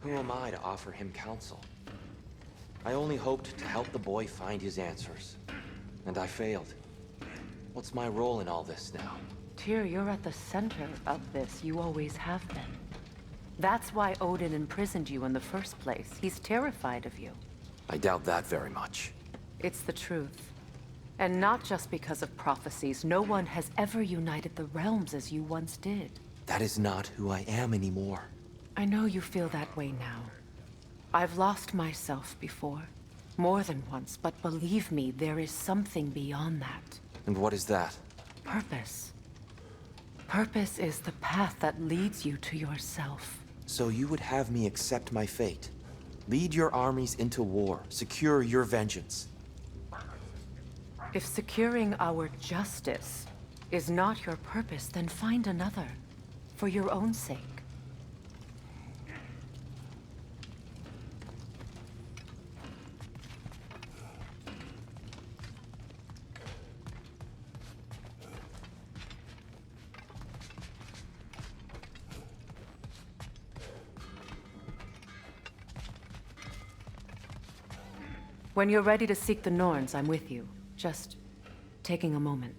Who am I to offer him counsel? I only hoped to help the boy find his answers. And I failed. What's my role in all this now? Tyr, you're at the center of this. You always have been. That's why Odin imprisoned you in the first place. He's terrified of you. I doubt that very much. It's the truth. And not just because of prophecies. No one has ever united the realms as you once did. That is not who I am anymore. I know you feel that way now. I've lost myself before. More than once, but believe me, there is something beyond that. And what is that? Purpose. Purpose is the path that leads you to yourself. So you would have me accept my fate? Lead your armies into war, secure your vengeance. If securing our justice is not your purpose, then find another. For your own sake. When you're ready to seek the Norns, I'm with you. Just taking a moment.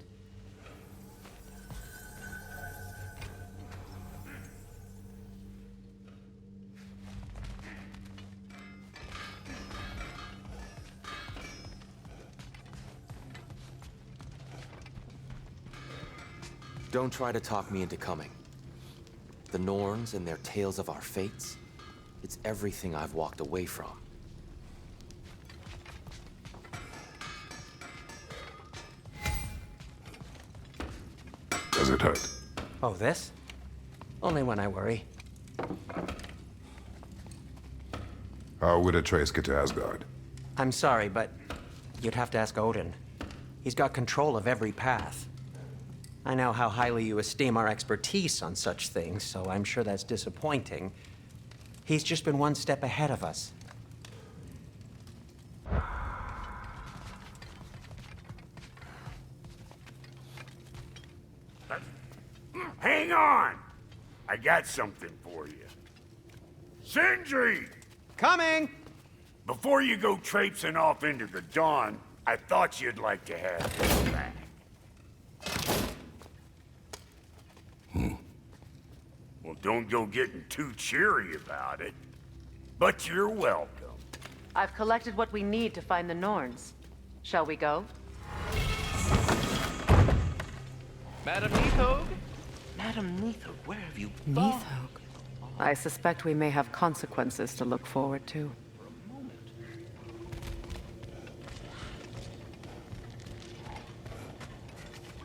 Don't try to talk me into coming. The Norns and their tales of our fates, it's everything I've walked away from. Does it hurt? Oh, this? Only when I worry. How would Atreus get to Asgard? I'm sorry, but you'd have to ask Odin. He's got control of every path. I know how highly you esteem our expertise on such things, so I'm sure that's disappointing. He's just been one step ahead of us. Hang on! I got something for you. Sindri! Coming! Before you go traipsing off into the dawn, I thought you'd like to have this back. Well, don't go getting too cheery about it. But you're welcome. I've collected what we need to find the Norns. Shall we go? Madam Neathog? Madam Neathog, where have you gone? Neathog? I suspect we may have consequences to look forward to.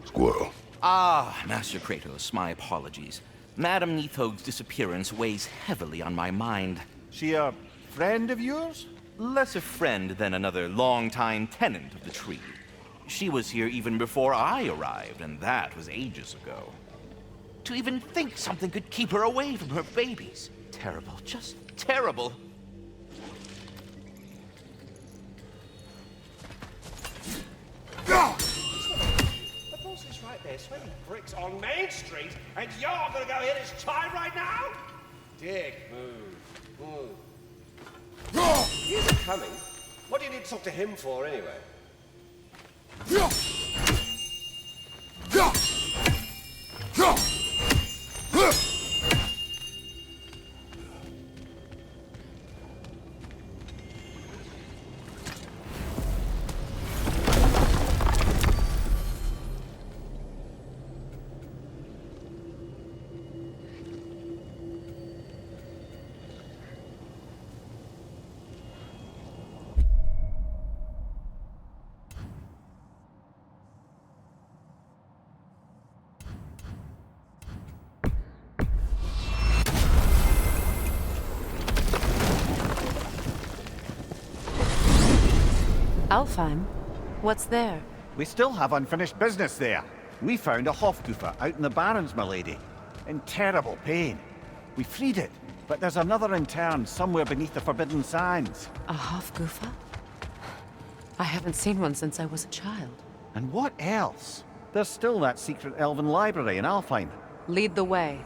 Squirrel. Ah, Master Kratos, my apologies. Madam Neathog's disappearance weighs heavily on my mind. She a friend of yours? Less a friend than another longtime tenant of the tree. She was here even before I arrived, and that was ages ago. To even think something could keep her away from her babies. Terrible, just terrible. The boss is right there, swimming bricks on Main Street, and you're gonna go hit his child right now? Dick, move. He isn't coming. What do you need to talk to him for, anyway? Alfhime? What's there? We still have unfinished business there. We found a Hofgufa out in the Barrens, my lady. In terrible pain. We freed it, but there's another interned somewhere beneath the Forbidden Sands. A Hofgufa? I haven't seen one since I was a child. And what else? There's still that secret elven library in Alfhime. Lead the way.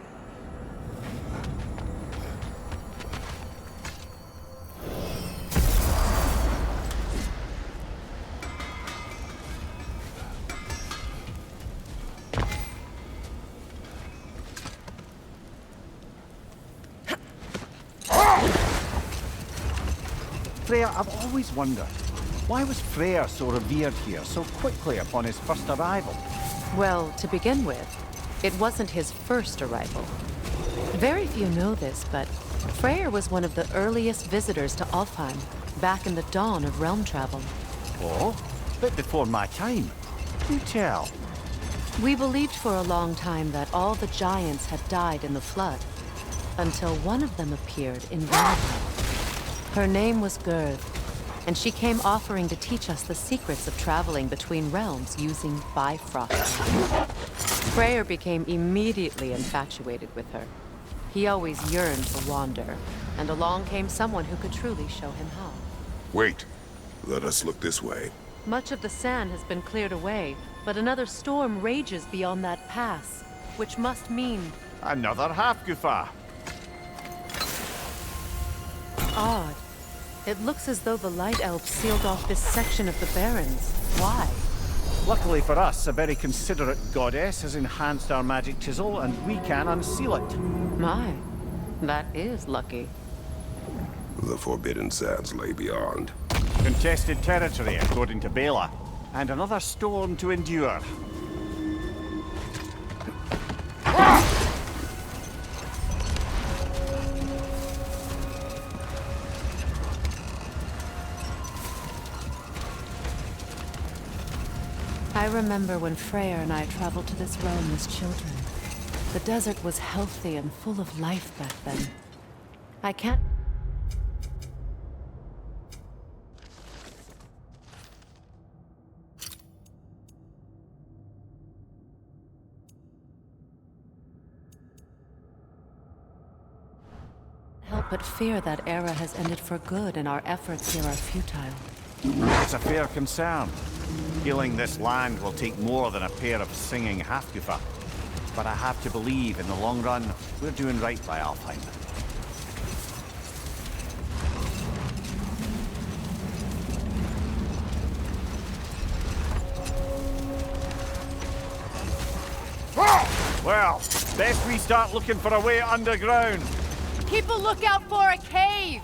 Freya, I've always wondered, why was Freyr so revered here so quickly upon his first arrival? Well, to begin with, it wasn't his first arrival. Very few know this, but Freyr was one of the earliest visitors to Alfheim, back in the dawn of realm travel. Oh, bit before my time. Do tell. We believed for a long time that all the giants had died in the flood, until one of them appeared in Valhalla. Her name was Gerd, and she came offering to teach us the secrets of traveling between realms using Bifrost. Freyr became immediately infatuated with her. He always yearned to wander, and along came someone who could truly show him how. Wait. Let us look this way. Much of the sand has been cleared away, but another storm rages beyond that pass, which must mean... Another half-goofer. Odd. It looks as though the Light Elves sealed off this section of the Barrens. Why? Luckily for us, a very considerate goddess has enhanced our magic chisel, and we can unseal it. My, that is lucky. The Forbidden Sands lay beyond. Contested territory, according to Bela. And another storm to endure. I remember when Freyr and I traveled to this realm as children. The desert was healthy and full of life back then. I can't... help but fear that era has ended for good and our efforts here are futile. It's a fair concern. Healing this land will take more than a pair of singing half-goofer. But I have to believe, in the long run, we're doing right by Alfhime. Well, best we start looking for a way underground. Keep a lookout for a cave!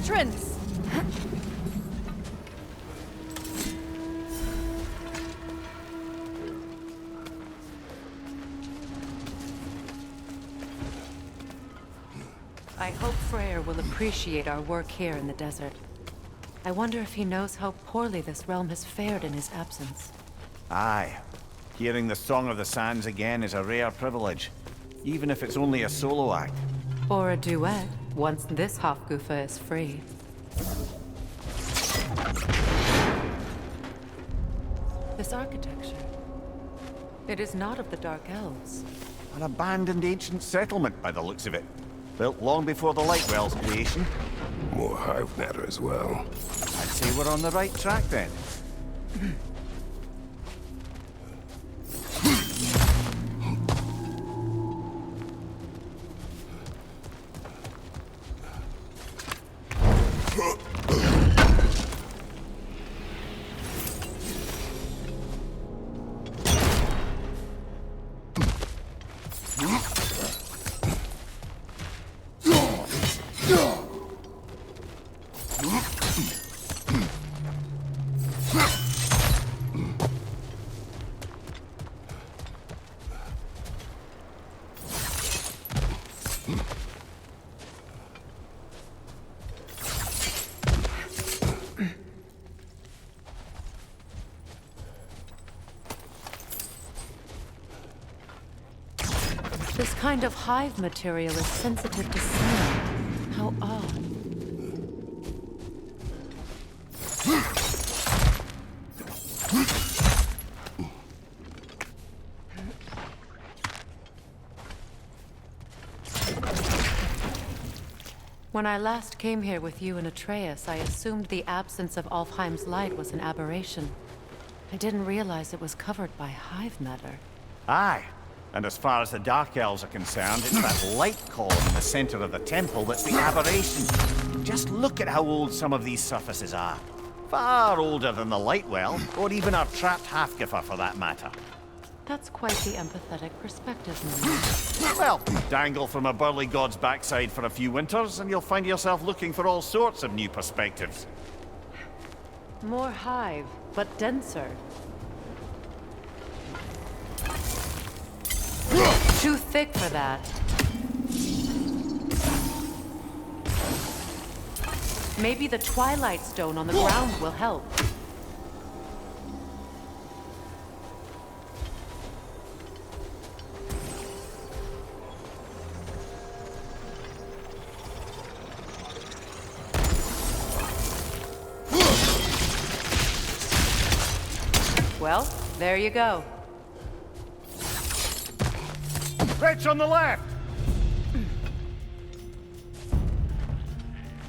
entrance! I hope Freyr will appreciate our work here in the desert. I wonder if he knows how poorly this realm has fared in his absence. Aye. Hearing the Song of the Sands again is a rare privilege, even if it's only a solo act. Or a duet, once this Hofgufa is free. This architecture. It is not of the Dark Elves. An abandoned ancient settlement by the looks of it. Built long before the Lightwell's creation. More hive matter as well. I'd say we're on the right track then. This kind of hive material is sensitive to sound. How odd. When I last came here with you and Atreus, I assumed the absence of Alfheime's light was an aberration. I didn't realize it was covered by hive matter. Aye. And as far as the Dark Elves are concerned, it's that light column in the center of the temple that's the aberration. Just look at how old some of these surfaces are. Far older than the Lightwell, or even our trapped Hafgifer for that matter. That's quite the empathetic perspective, Mummy. Well, dangle from a burly god's backside for a few winters, and you'll find yourself looking for all sorts of new perspectives. More hive, but denser. Too thick for that. Maybe the Twilight Stone on the ground will help. Well, there you go. Wretch on the left!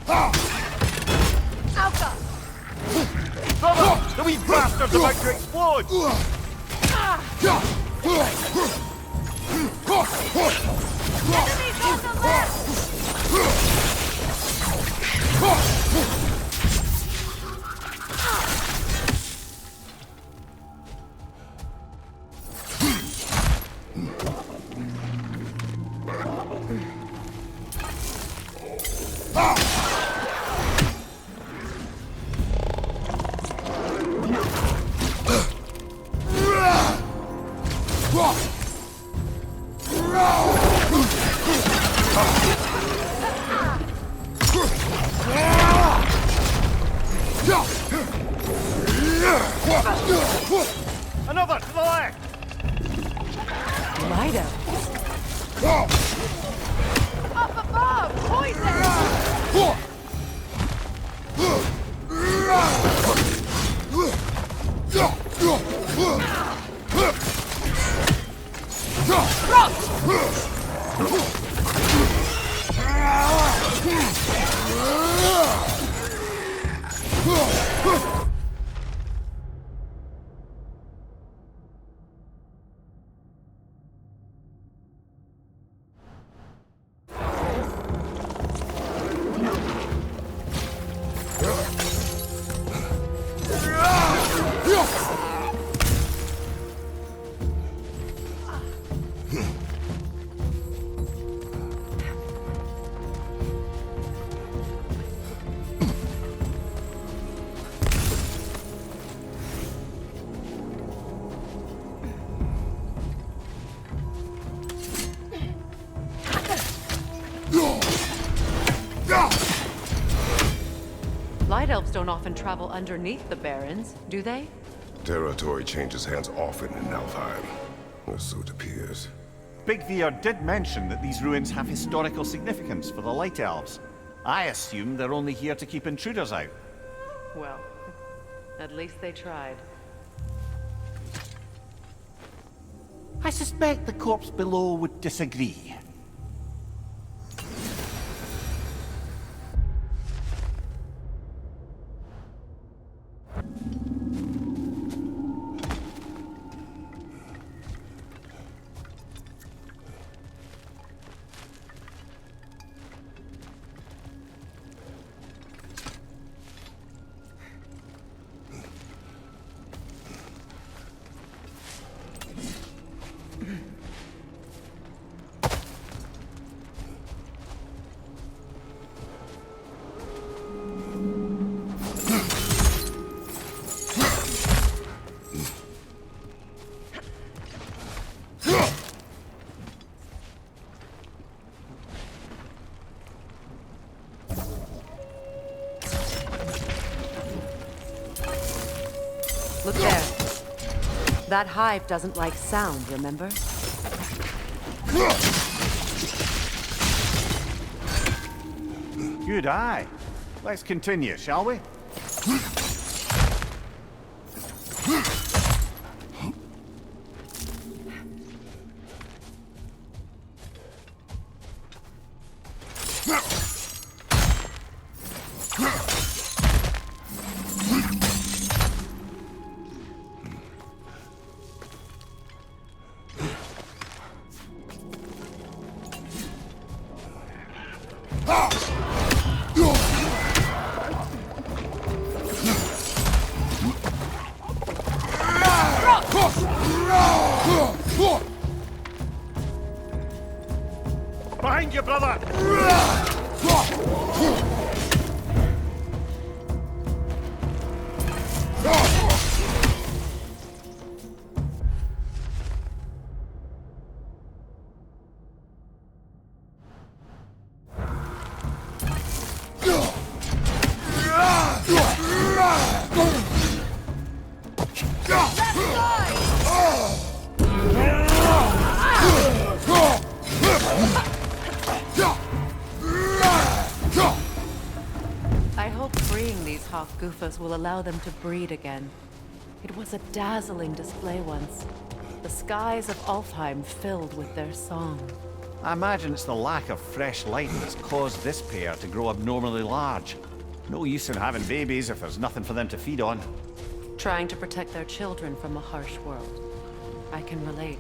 Alpha! Brother! The wee bastard's about to explode! Enemies on the left! Another to the left! Light up. Up above! Poison! don't often travel underneath the Barrens, do they? Territory changes hands often in Alfhime. Or so it appears. Big Veer did mention that these ruins have historical significance for the Light Elves. I assume they're only here to keep intruders out. Well, at least they tried. I suspect the corpse below would disagree. Look there. That hive doesn't like sound, remember? Good eye. Let's continue, shall we? Behind you, brother! I hope freeing these Hofgufas will allow them to breed again. It was a dazzling display once. The skies of Alfheim filled with their song. I imagine it's the lack of fresh light that's caused this pair to grow abnormally large. No use in having babies if there's nothing for them to feed on. Trying to protect their children from a harsh world. I can relate.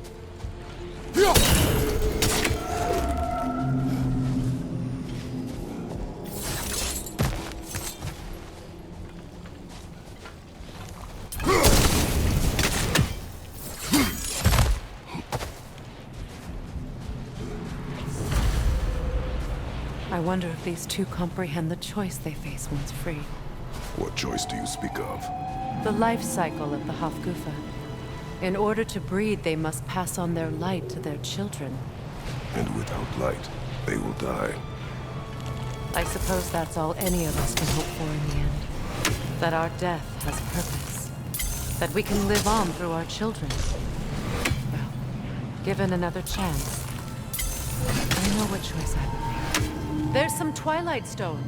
I wonder if these two comprehend the choice they face once free. What choice do you speak of? The life cycle of the Hofgufa. In order to breed, they must pass on their light to their children. And without light, they will die. I suppose that's all any of us can hope for in the end. That our death has purpose. That we can live on through our children. Well, given another chance, I know what choice I would make. There's some Twilight Stone.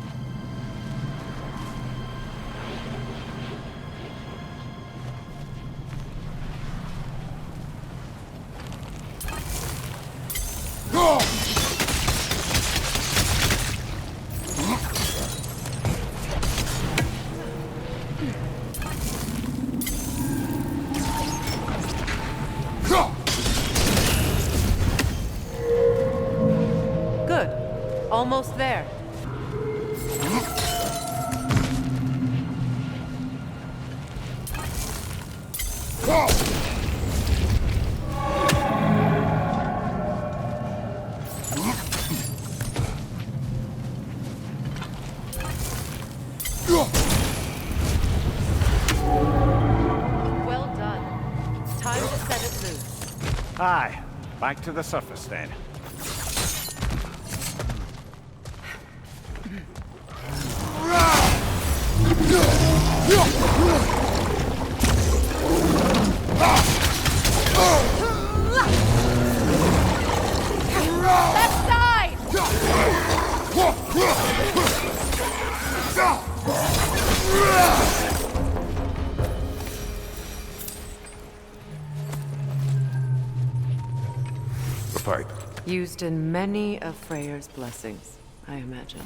Good. Almost there. Well done. Time to set it loose. Aye, back to the surface then. Left side! The pipe. Used in many of Freyr's blessings, I imagine.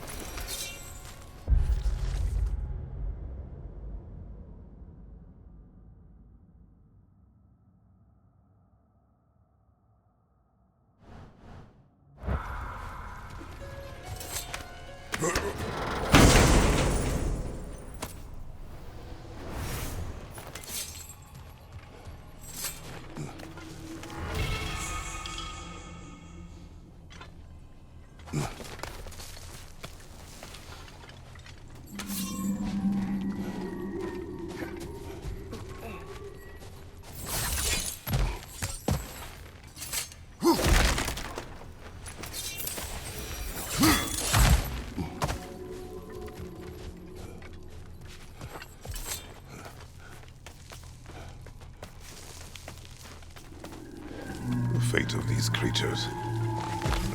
The fate of these creatures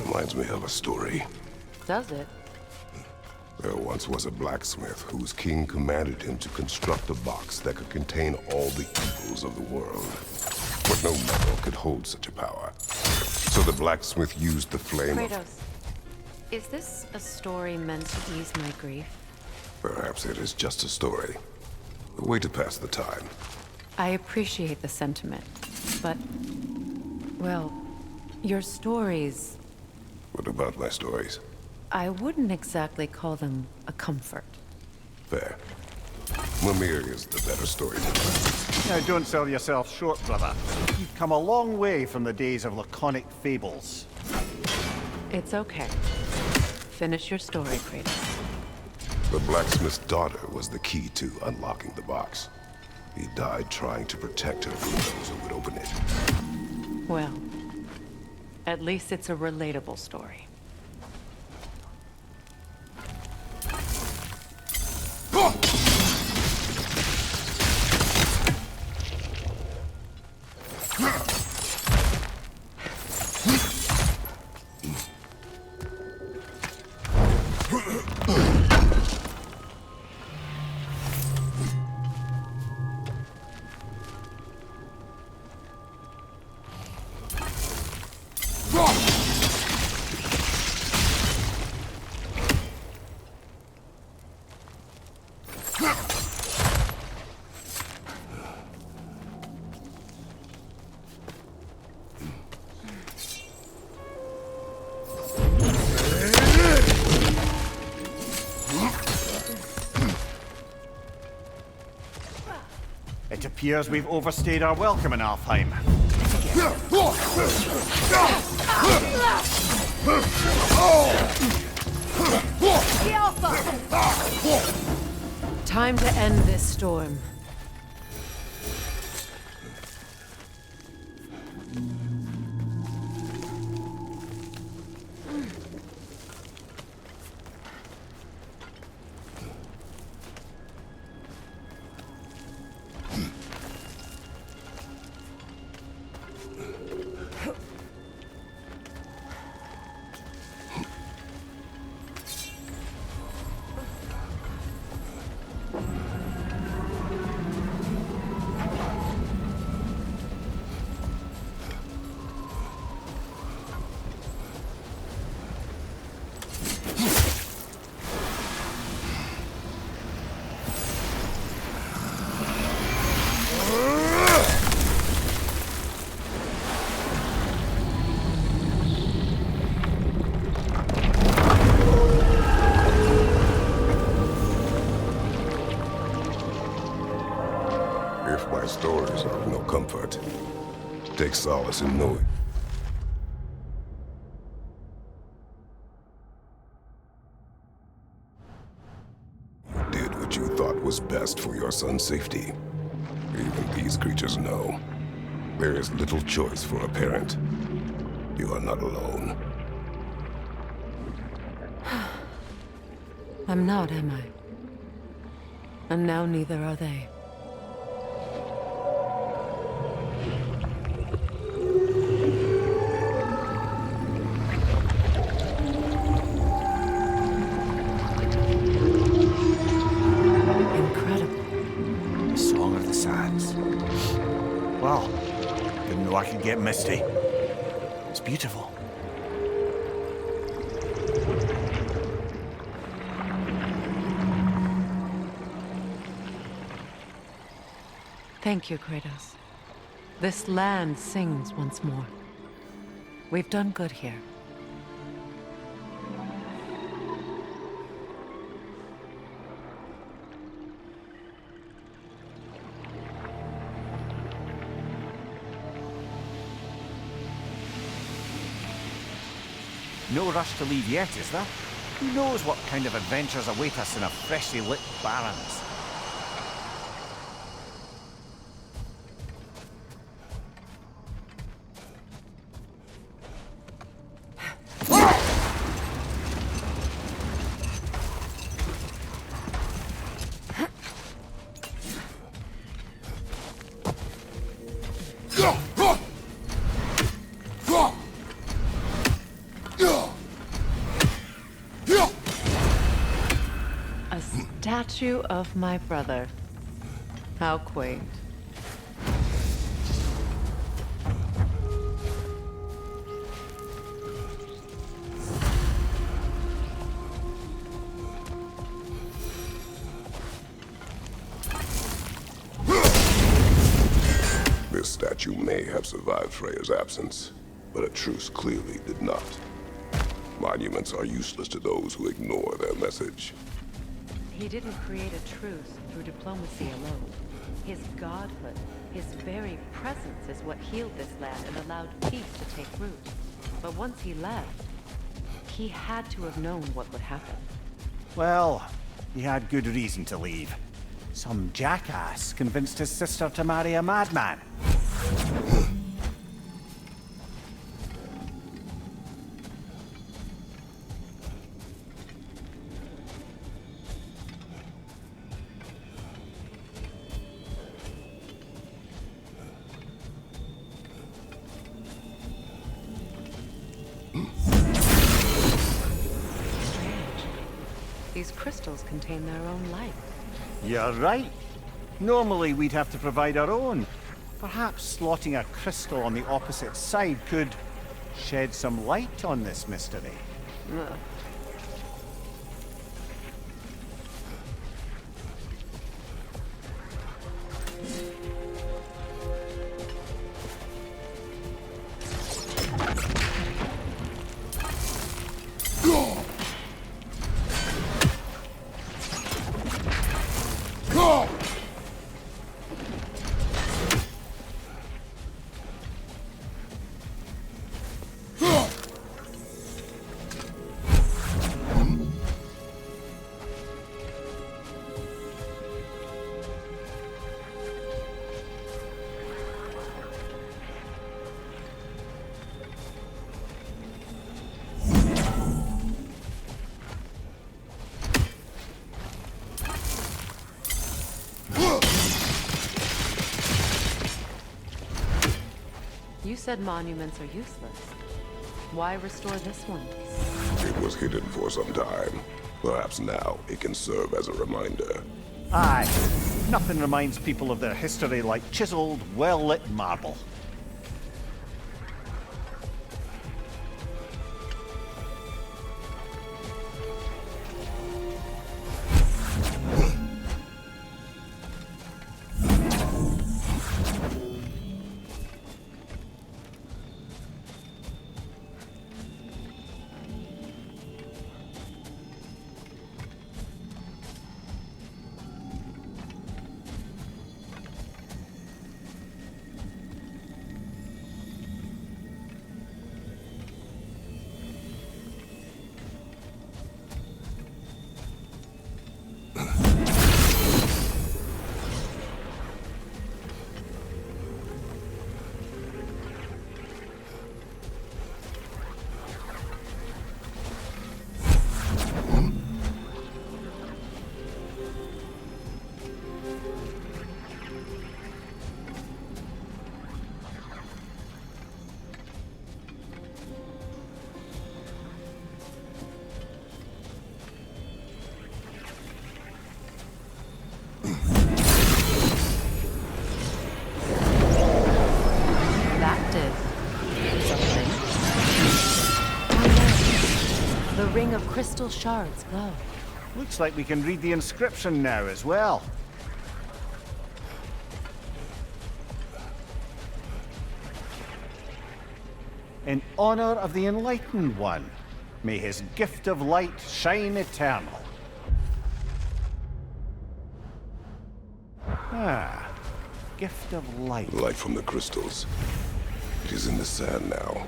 reminds me of a story. Does it? There once was a blacksmith whose king commanded him to construct a box that could contain all the evils of the world. But no metal could hold such a power. So the blacksmith used the flame of... Kratos, is this a story meant to ease my grief? Perhaps it is just a story. A way to pass the time. I appreciate the sentiment, but... well, your stories... What about my stories? I wouldn't exactly call them a comfort. Fair. Mimir is the better storyteller. Now, don't sell yourself short, brother. You've come a long way from the days of laconic fables. It's okay. Finish your story, Kratos. The blacksmith's daughter was the key to unlocking the box. He died trying to protect her from those who would open it. Well, at least it's a relatable story. It appears we've overstayed our welcome in Alfheim. Time to end this storm. If my stories are of no comfort, take solace in knowing. You did what you thought was best for your son's safety. Even these creatures know. There is little choice for a parent. You are not alone. I'm not, am I? And now neither are they. The Song of the Sands. Well, didn't know I could get misty. It's beautiful. Thank you, Kratos. This land sings once more. We've done good here. No rush to leave yet, is there? Who knows what kind of adventures await us in a freshly lit Barrens? A statue of my brother. How quaint. This statue may have survived Freya's absence, but a truce clearly did not. Monuments are useless to those who ignore their message. He didn't create a truce through diplomacy alone. His godhood, his very presence is what healed this land and allowed peace to take root. But once he left, he had to have known what would happen. Well, he had good reason to leave. Some jackass convinced his sister to marry a madman. These crystals contain their own light. You're right. Normally we'd have to provide our own. Perhaps slotting a crystal on the opposite side could shed some light on this mystery. You said monuments are useless. Why restore this one? It was hidden for some time. Perhaps now it can serve as a reminder. Aye. Nothing reminds people of their history like chiseled, well-lit marble. ring of crystal shards glow. Looks like we can read the inscription now as well. In honor of the Enlightened One, may his gift of light shine eternal. Ah, gift of light. Light from the crystals. It is in the sand now.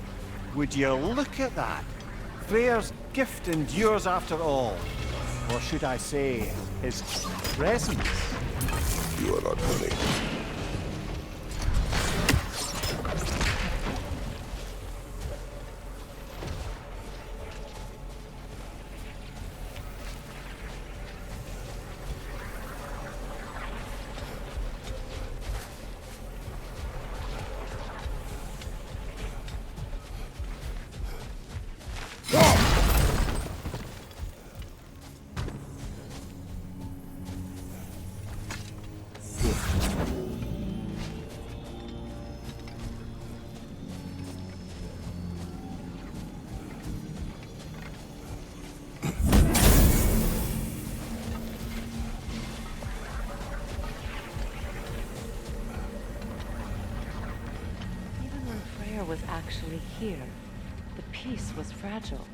Would you look at that? Freyr's gift endures after all. Or should I say, his presence? You are not funny. Was actually here. The peace was fragile.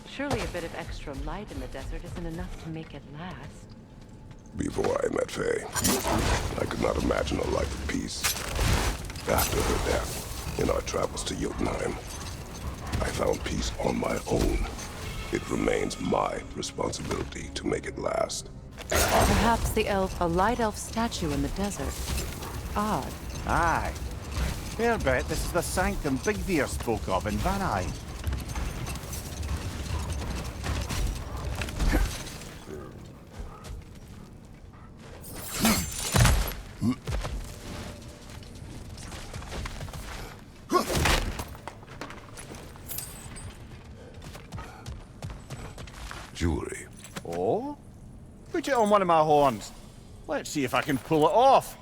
Surely a bit of extra light in the desert isn't enough to make it last. Before I met Faye, I could not imagine a life of peace. After her death, in our travels to Jotunheim, I found peace on my own. It remains my responsibility to make it last. Perhaps a light elf statue in the desert. Odd. Aye. Fair bet this is the sanctum Bigveer spoke of in Vanai. Jewelry. Oh? Put it on one of my horns. Let's see if I can pull it off.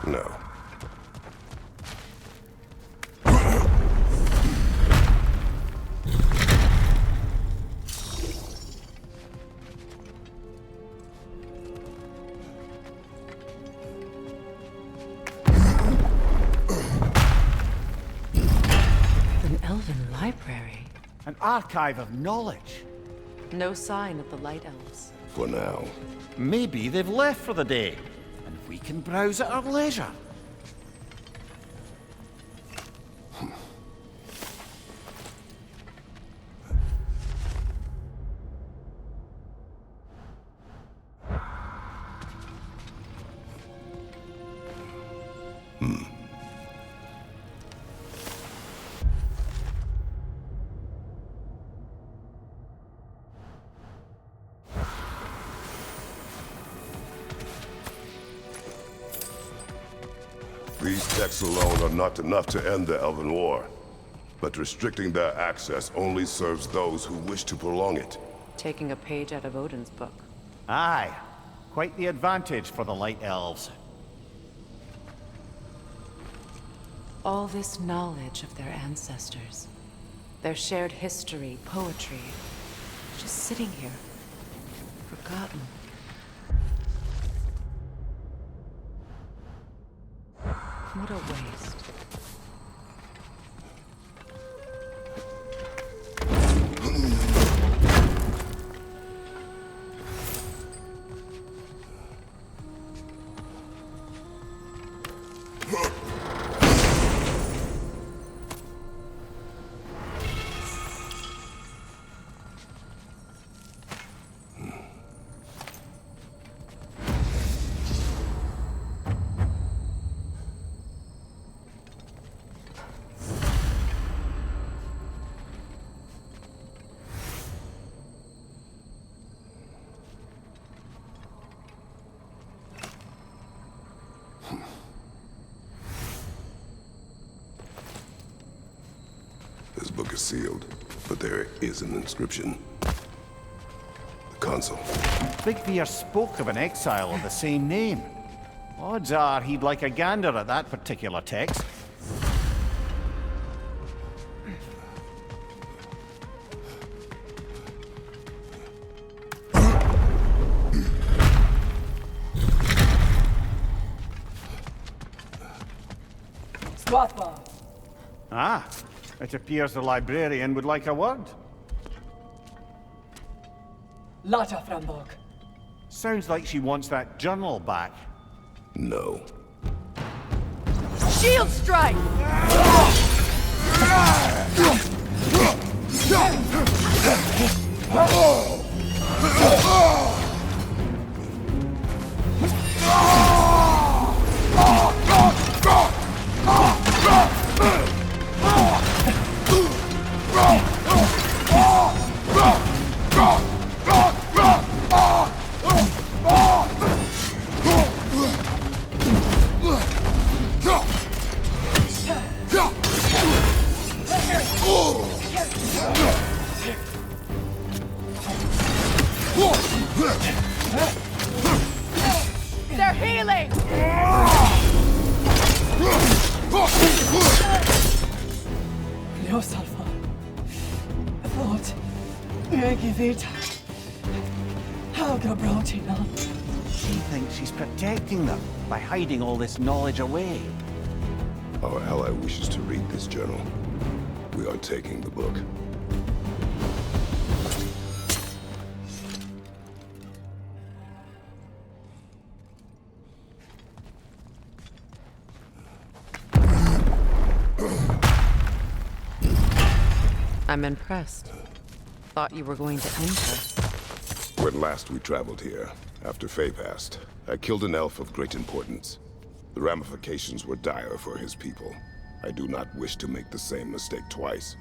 No. An elven library. An archive of knowledge. No sign of the light elves. For now. Maybe they've left for the day, and we can browse at our leisure. These texts alone are not enough to end the Elven War. But restricting their access only serves those who wish to prolong it. Taking a page out of Odin's book. Aye. Quite the advantage for the Light Elves. All this knowledge of their ancestors. Their shared history, poetry. Just sitting here. Forgotten. What a waste. This book is sealed, but there is an inscription. The consul. Bigveer spoke of an exile of the same name. Odds are he'd like a gander at that particular text. Swathbar. Ah, it appears the librarian would like a word. Lata Frambog. Sounds like she wants that journal back. No. Shield strike! They're healing! Leos Alpha. Thought. Megivita. Helga Brotina. She thinks she's protecting them by hiding all this knowledge away. Our ally wishes to read this journal. We are taking the book. I'm impressed. Thought you were going to end her. When last we traveled here, after Faye passed, I killed an elf of great importance. The ramifications were dire for his people. I do not wish to make the same mistake twice.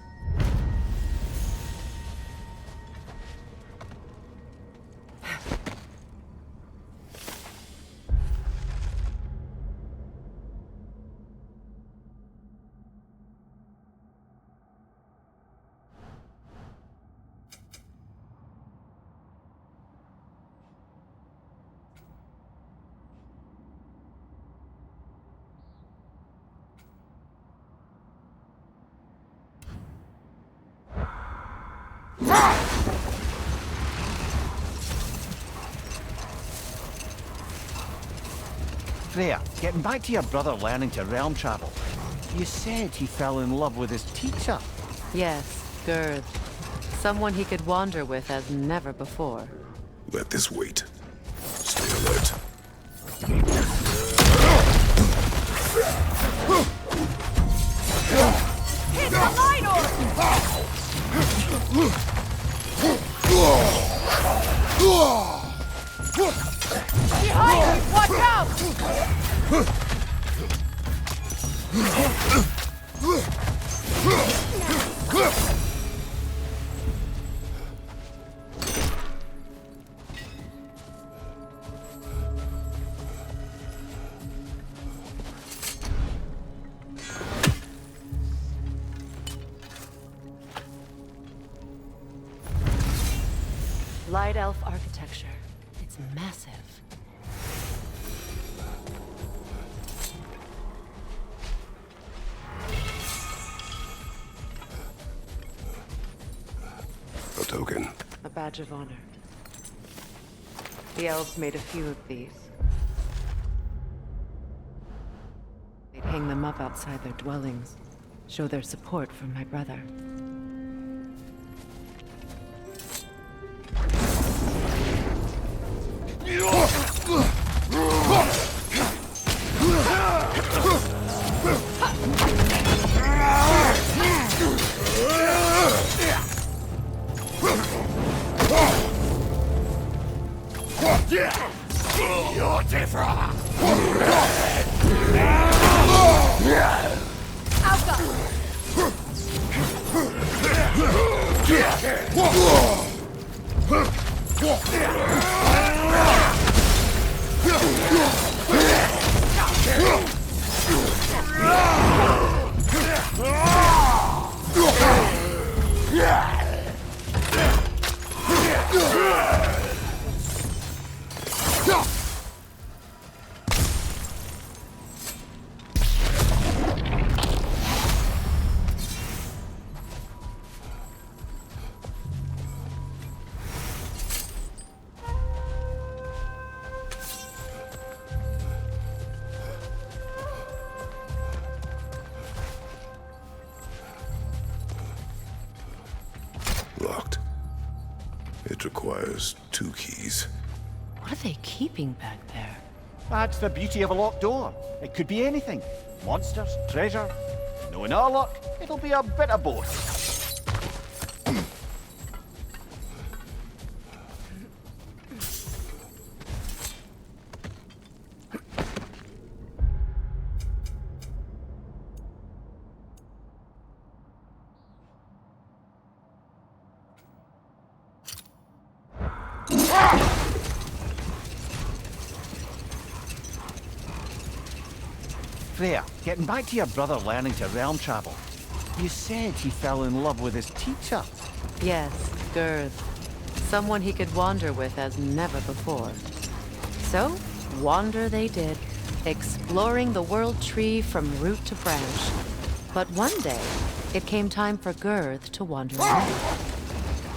Freya, getting back to your brother learning to realm travel. You said he fell in love with his teacher. Yes, Gerd. Someone he could wander with as never before. Let this wait. Stay alert. Hit the minor! Behind you! Watch out! Light elf architecture. It's massive. A token. A badge of honor. The elves made a few of these. They'd hang them up outside their dwellings, show their support for my brother. requires 2 keys. What are they keeping back there? That's the beauty of a locked door. It could be anything. Monsters, treasure. Knowing our luck, it'll be a bit of both. Freya, getting back to your brother learning to realm travel. You said he fell in love with his teacher. Yes, Girth. Someone he could wander with as never before. So, wander they did, exploring the world tree from root to branch. But one day, it came time for Girth to wander away.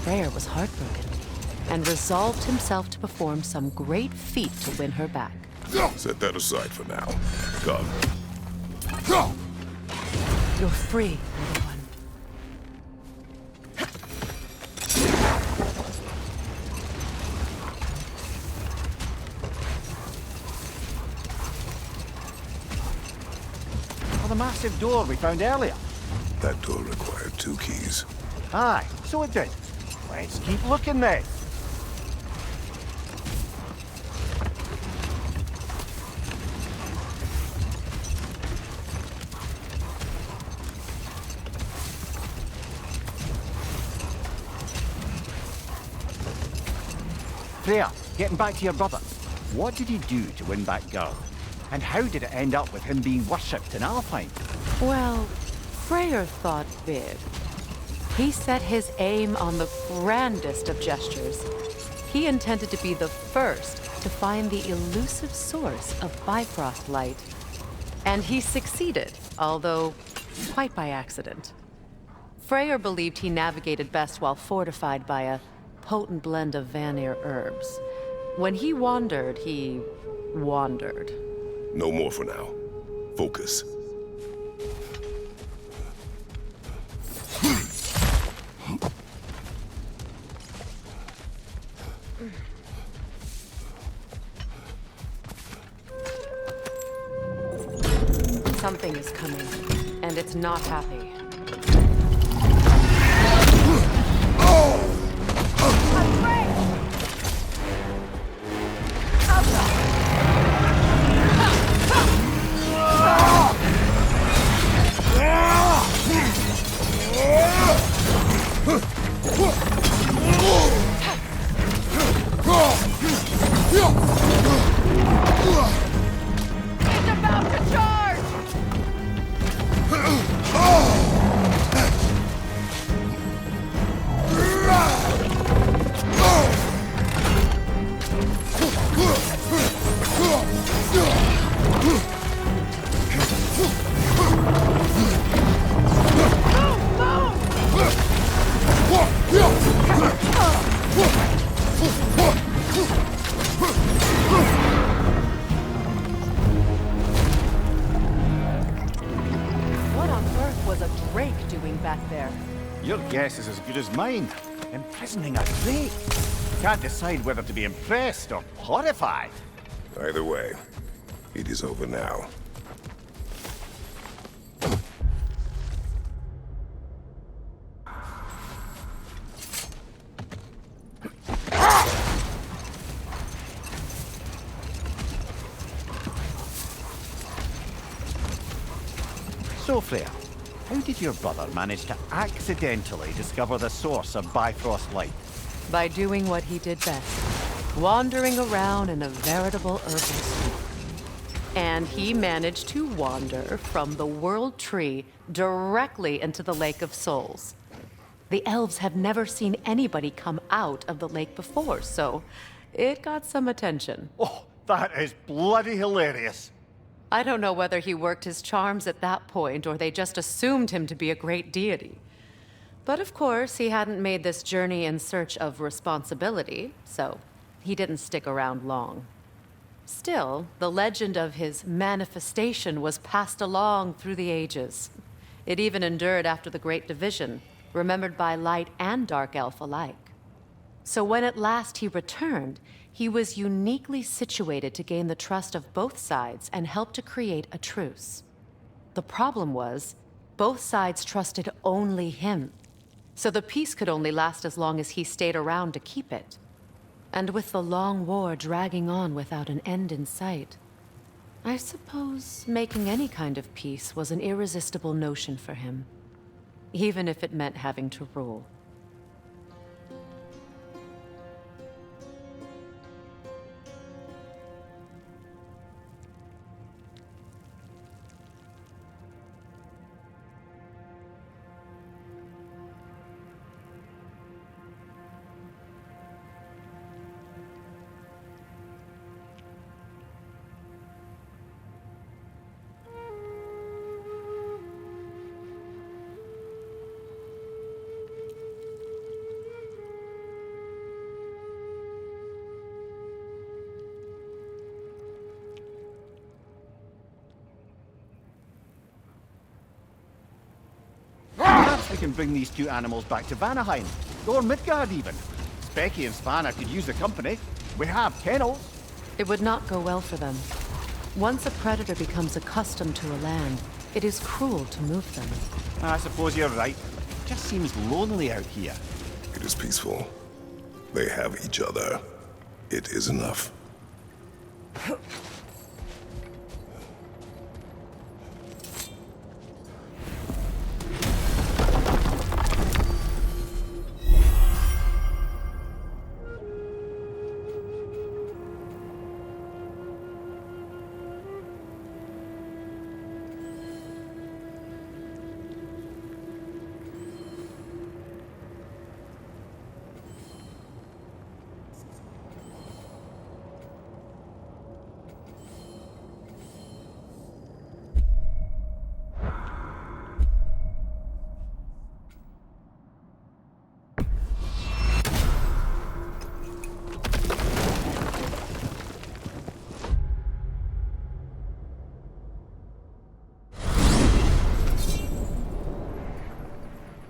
Freyr was heartbroken, and resolved himself to perform some great feat to win her back. Set that aside for now. Come. You're free, little one. Oh, the massive door we found earlier. That door required 2 keys. Aye, so it did. Let's keep looking then. Freya, getting back to your brother. What did he do to win back Girl? And how did it end up with him being worshipped in Alfhime? Well, Freyr thought big. He set his aim on the grandest of gestures. He intended to be the first to find the elusive source of Bifrost light. And he succeeded, although quite by accident. Freyr believed he navigated best while fortified by a potent blend of Vanir herbs. When he wandered, he wandered. No more for now. Focus. Something is coming, and it's not happy. It's about to charge! What on earth was a drake doing back there? Your guess is as good as mine. Imprisoning a drake. Can't decide whether to be impressed or horrified. Either way, it is over now. So, Freya, how did your brother manage to accidentally discover the source of Bifrost light? By doing what he did best, wandering around in a veritable herbal soup. And he managed to wander from the World Tree directly into the Lake of Souls. The elves have never seen anybody come out of the lake before, so it got some attention. Oh, that is bloody hilarious. I don't know whether he worked his charms at that point or they just assumed him to be a great deity. But of course, he hadn't made this journey in search of responsibility, so he didn't stick around long. Still, the legend of his manifestation was passed along through the ages. It even endured after the Great Division, remembered by Light and Dark Elf alike. So when at last he returned, he was uniquely situated to gain the trust of both sides and help to create a truce. The problem was, both sides trusted only him. So the peace could only last as long as he stayed around to keep it. And with the long war dragging on without an end in sight, I suppose making any kind of peace was an irresistible notion for him, even if it meant having to rule. Perhaps we can bring these two animals back to Vanaheim, or Midgard even. Specky and Spanner could use the company. We have kennels. It would not go well for them. Once a predator becomes accustomed to a land, it is cruel to move them. I suppose you're right. It just seems lonely out here. It is peaceful. They have each other. It is enough.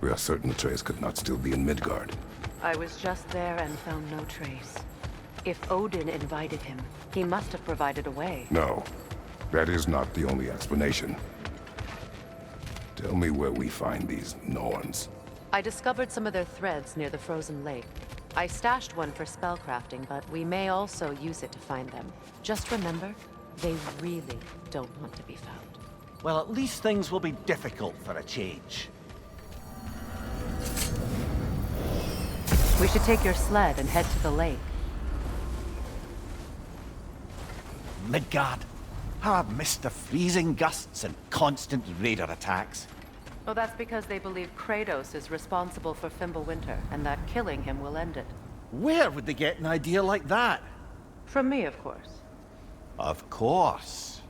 We are certain Atreus could not still be in Midgard. I was just there and found no trace. If Odin invited him, he must have provided a way. No, that is not the only explanation. Tell me where we find these Norns. I discovered some of their threads near the frozen lake. I stashed one for spellcrafting, but we may also use it to find them. Just remember, they really don't want to be found. Well, at least things will be difficult for a change. We should take your sled and head to the lake. Midgard. How I've missed the freezing gusts and constant raider attacks. Oh, that's because they believe Kratos is responsible for Fimbulwinter, and that killing him will end it. Where would they get an idea like that? From me, of course. Of course.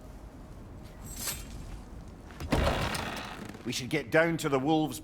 We should get down to the wolves'